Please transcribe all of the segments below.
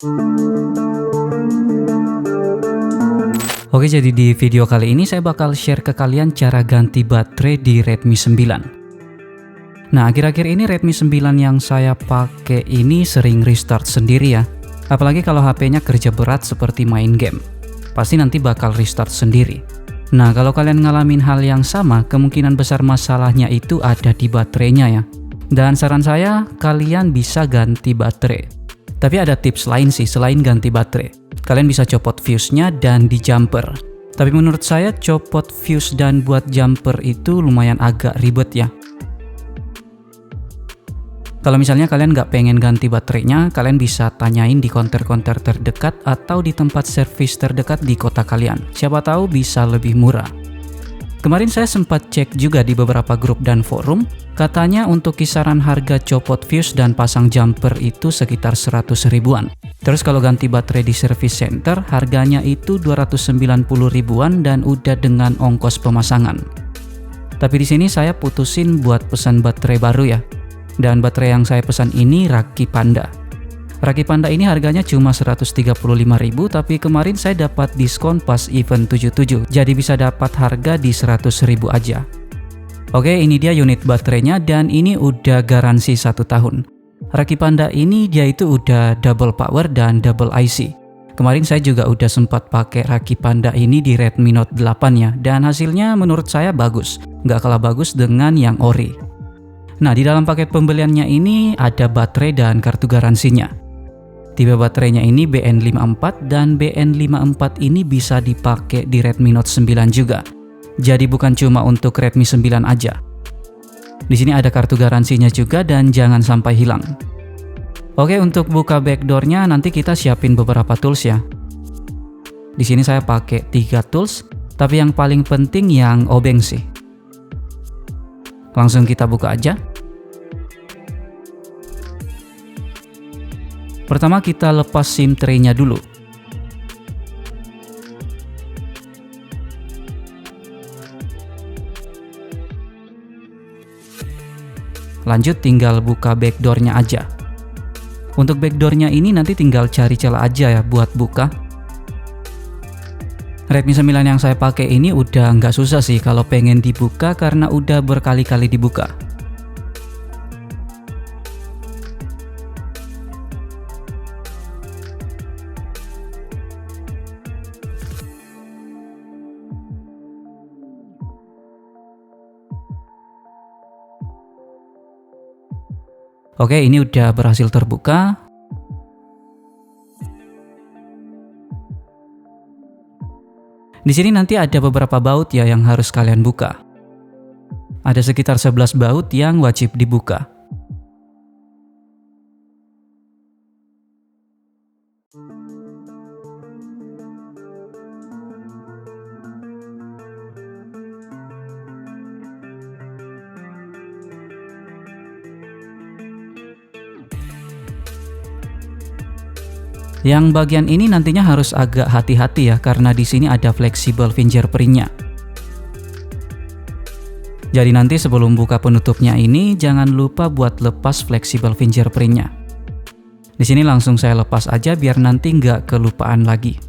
Oke, jadi di video kali ini saya bakal share ke kalian cara ganti baterai di Redmi 9. Nah, akhir-akhir ini Redmi 9 yang saya pakai ini sering restart sendiri ya. Apalagi kalau HP-nya kerja berat seperti main game. Pasti nanti bakal restart sendiri. Nah, kalau kalian ngalamin hal yang sama, kemungkinan besar masalahnya itu ada di baterainya ya. Dan saran saya, kalian bisa ganti baterai. Tapi ada tips lain sih selain ganti baterai. Kalian bisa copot fuse-nya dan di jumper. Tapi menurut saya copot fuse dan buat jumper itu lumayan agak ribet ya. Kalau misalnya kalian nggak pengen ganti baterainya, kalian bisa tanyain di konter-konter terdekat atau di tempat servis terdekat di kota kalian. Siapa tahu bisa lebih murah. Kemarin saya sempat cek juga di beberapa grup dan forum, katanya untuk kisaran harga copot fuse dan pasang jumper itu sekitar 100 ribuan. Terus kalau ganti baterai di service center, harganya itu 290 ribuan dan udah dengan ongkos pemasangan. Tapi di sini saya putusin buat pesan baterai baru ya. Dan baterai yang saya pesan ini Raki Panda. Raki Panda ini harganya cuma 135.000, tapi kemarin saya dapat diskon pas event 77, jadi bisa dapat harga di 100.000 aja. Oke, ini dia unit baterainya dan ini udah garansi 1 tahun. Raki Panda ini dia itu udah double power dan double IC. Kemarin saya juga udah sempat pakai Raki Panda ini di Redmi Note 8 ya, dan hasilnya menurut saya bagus, nggak kalah bagus dengan yang ori. Nah, di dalam paket pembeliannya ini ada baterai dan kartu garansinya. Tipe baterainya ini BN54 dan BN54 ini bisa dipakai di Redmi Note 9 juga. Jadi bukan cuma untuk Redmi 9 aja. Di sini ada kartu garansinya juga dan jangan sampai hilang. Oke, untuk buka backdoornya nanti kita siapin beberapa tools ya. Di sini saya pakai 3 tools, tapi yang paling penting yang obeng sih. Langsung kita buka aja. Pertama kita lepas SIM tray-nya dulu. Lanjut tinggal buka backdoor-nya aja. Untuk backdoor-nya ini nanti tinggal cari celah aja ya buat buka. Redmi 9 yang saya pakai ini udah nggak susah sih kalau pengen dibuka karena udah berkali-kali dibuka. Oke, ini udah berhasil terbuka. Di sini nanti ada beberapa baut ya yang harus kalian buka. Ada sekitar 11 baut yang wajib dibuka. Yang bagian ini nantinya harus agak hati-hati ya karena di sini ada fleksibel fingerprint-nya. Jadi nanti sebelum buka penutupnya ini jangan lupa buat lepas fleksibel fingerprint-nya. Di sini langsung saya lepas aja biar nanti nggak kelupaan lagi.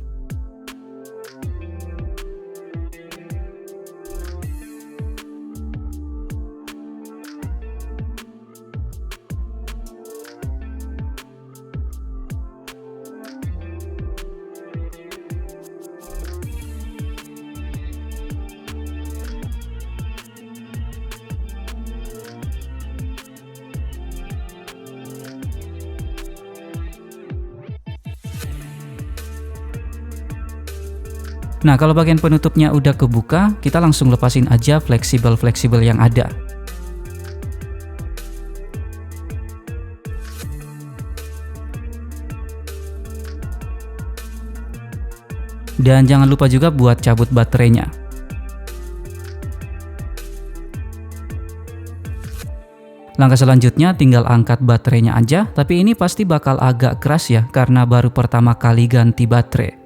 Nah, kalau bagian penutupnya udah kebuka, kita langsung lepasin aja fleksibel-fleksibel yang ada. Dan jangan lupa juga buat cabut baterainya. Langkah selanjutnya tinggal angkat baterainya aja, tapi ini pasti bakal agak keras ya karena baru pertama kali ganti baterai.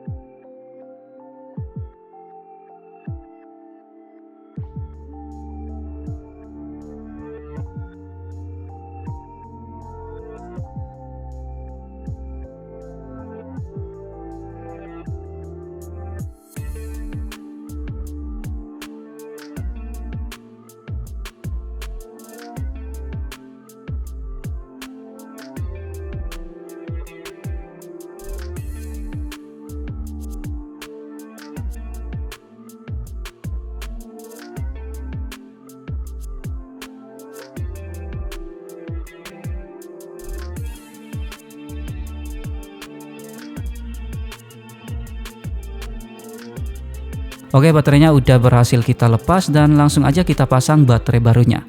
Oke, baterainya udah berhasil kita lepas dan langsung aja kita pasang baterai barunya.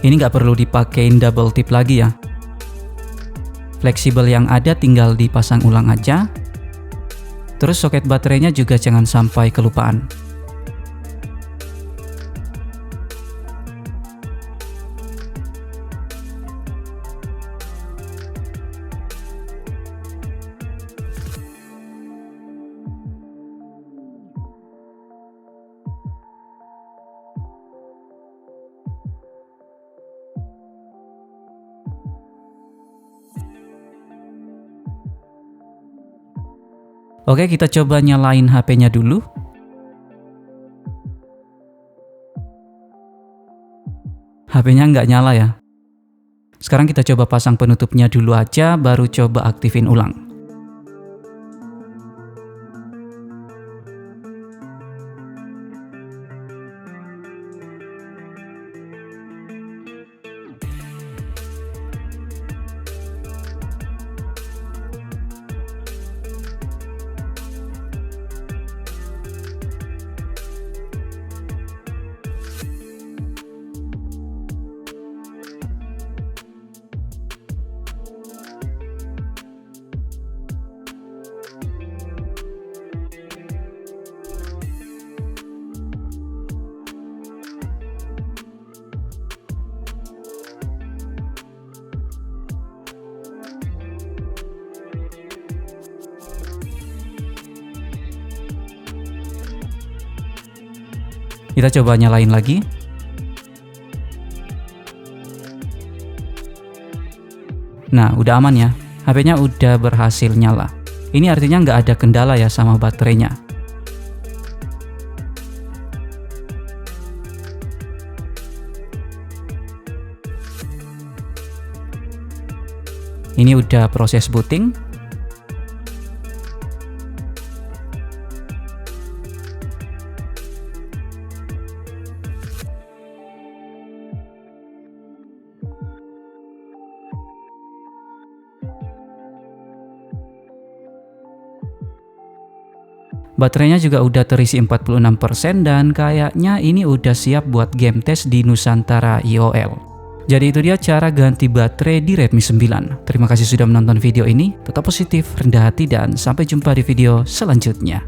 Ini nggak perlu dipakein double tip lagi ya. Fleksibel yang ada tinggal dipasang ulang aja. Terus soket baterainya juga jangan sampai kelupaan. Oke, kita coba nyalain HP-nya dulu. HP-nya nggak nyala ya. Sekarang kita coba pasang penutupnya dulu aja, baru coba aktifin ulang. Kita coba nyalain lagi. Nah, udah aman ya. HP-nya udah berhasil nyala. Ini artinya nggak ada kendala ya sama baterainya. Ini udah proses booting. Baterainya juga udah terisi 46% dan kayaknya ini udah siap buat game test di Nusantara IOL. Jadi itu dia cara ganti baterai di Redmi 9. Terima kasih sudah menonton video ini, tetap positif, rendah hati, dan sampai jumpa di video selanjutnya.